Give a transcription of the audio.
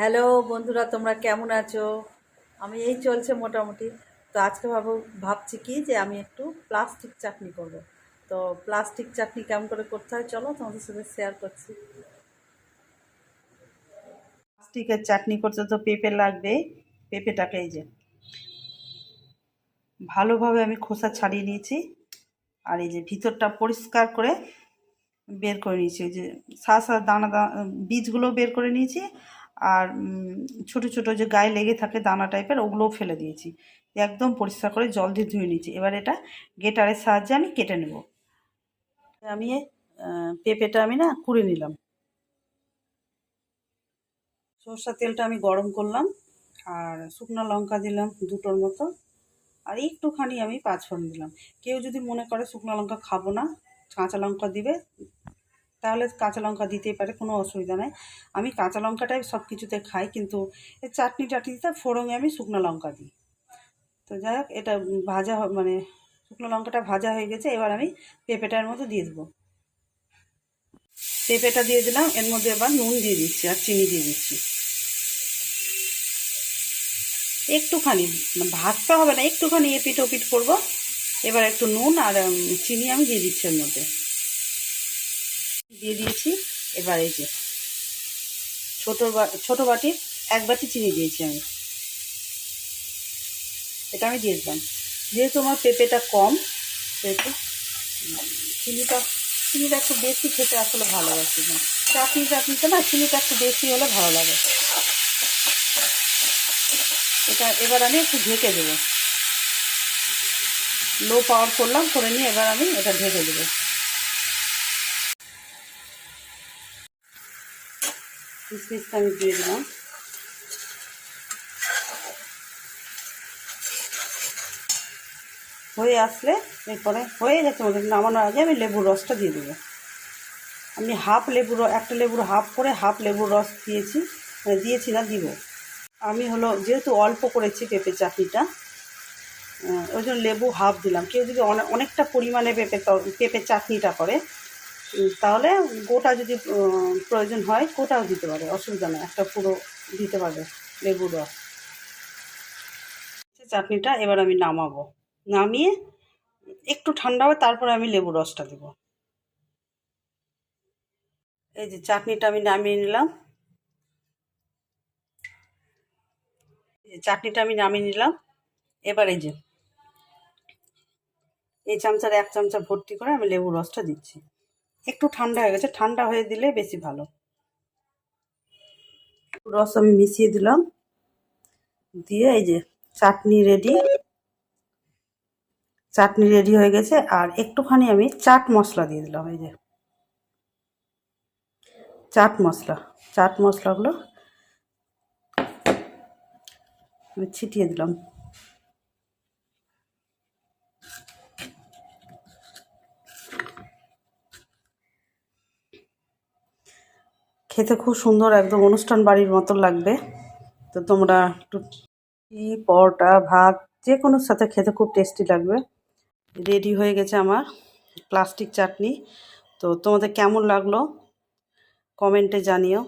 Hello বন্ধুরা, তোমরা কেমন আছো? আমি এই চলছে মোটামুটি। তো আজকে ভাবছি কি যে আমি একটু প্লাস্টিক চাটনি করব। তো প্লাস্টিক চাটনি কেমন করে করতে হয় চলো তোমাদের সাথে শেয়ার করছি। প্লাস্টিকের চাটনি করতে তো পেঁপে লাগবে। পেঁপেটাকে এই যে ভালোভাবে আমি খোসা ছাড়িয়ে নিয়েছি, আর এই যে ভিতরটা পরিষ্কার করে বের করে নিয়েছি। ওই যে দানা বীজগুলো বের করে নিয়েছি, আর ছোট ছোট যে গায়ে লেগে থাকে দানা টাইপের ওগুলোও ফেলে দিয়েছি। একদম পরিষ্কার করে জল দিয়ে ধুয়ে নিয়েছি। এবার এটা গেটারের সাহায্যে আমি কেটে নেব। আমি পেঁপেটা আমি কুড়ে নিলাম। সরষের তেলটা আমি গরম করলাম, আর শুকনো লঙ্কা দিলাম দুটোর মতো, আর একটুখানি আমি পাঁচফোড়ন দিলাম। কেউ যদি মনে করে শুকনো লঙ্কা খাবো না, কাঁচা লঙ্কা দিবে, তাহলে কাঁচা লঙ্কা দিতেই পারে, কোনো অসুবিধা নেই। আমি কাঁচা লঙ্কাটাই সব কিছুতে খাই, কিন্তু এই চাটনি টাটনিতে ফোড়নে আমি শুকনো লঙ্কা দিই। তো যাই হোক, এটা মানে শুকনো লঙ্কাটা ভাজা হয়ে গেছে। এবার আমি পেঁপেটার মধ্যে দিয়ে দেবো। পেঁপেটা দিয়ে দিলাম, এর মধ্যে এবার নুন দিয়ে দিচ্ছি আর চিনি দিয়ে দিচ্ছি একটুখানি। ভাজতে হবে না, একটুখানি এপিট ওপিট করবো। এবার একটু নুন আর চিনি আমি দিয়ে দিচ্ছি এর মধ্যে, দিয়ে দিয়েছি। এবার এই যে ছোট বাটির এক বাটি চিনি দিয়েছি আমি, এটা আমি দিয়ে দিলাম। যেহেতু আমার পেঁপেটা কম, সেহেতু চিনিটা চিনিটা একটু বেশি খেতে আসলে ভালোবাসি না। চাটনিতে না চিনিটা একটু বেশি হলে ভালো লাগে। এটা এবার আমি একটু ঢেকে দেবো, লো পাওয়ার করলাম, করে নিয়ে এবার আমি এটা ঢেকে দেবো। কিশমিশটা আমি দিয়ে দিলাম। হয়ে আসলে এরপরে হয়ে গেছে ওদের নামানোর আগে আমি লেবুর রসটা দিয়ে দেবো। আমি একটা লেবুর হাফ করে হাফ লেবুর রস দিয়েছি, দিব। আমি যেহেতু অল্প করেছি পেঁপে চাটনিটা, ওই জন্য লেবু হাফ দিলাম। কেউ যদি অনেকটা পরিমাণে পেঁপে চাটনিটা করে, তাহলে গোটা যদি প্রয়োজন হয় গোটাও দিতে পারে, অসুবিধা নেই, একটা পুরো দিতে পারবে লেবুর রস। চাটনিটা এবার আমি নামাবো, নামিয়ে একটু ঠান্ডা হবে, তারপরে আমি লেবুর রসটা দেবো। এই যে চাটনিটা আমি নামিয়ে নিলাম। এবার এই যে এই চামচার এক চামচা ভর্তি করে আমি লেবুর রসটা দিচ্ছি। একটু ঠান্ডা হয়ে গেছে, ঠান্ডা হয়ে দিলে বেশি ভালো। রস আমি মিশিয়ে দিলাম, দিয়ে এই যে চাটনি রেডি হয়ে গেছে। আর একটুখানি আমি চাট মশলা দিয়ে দিলাম। এই যে চাট মশলাগুলো আমি ছিটিয়ে দিলাম। খেতে খুব সুন্দর, একদম অনুষ্ঠান বাড়ির মতো লাগবে। তো তোমরা একটু পরোটা, ভাত, যে কোনোর সাথে খেতে খুব টেস্টি লাগবে। রেডি হয়ে গেছে আমার প্লাস্টিক চাটনি। তো তোমাদের কেমন লাগলো কমেন্টে জানিও।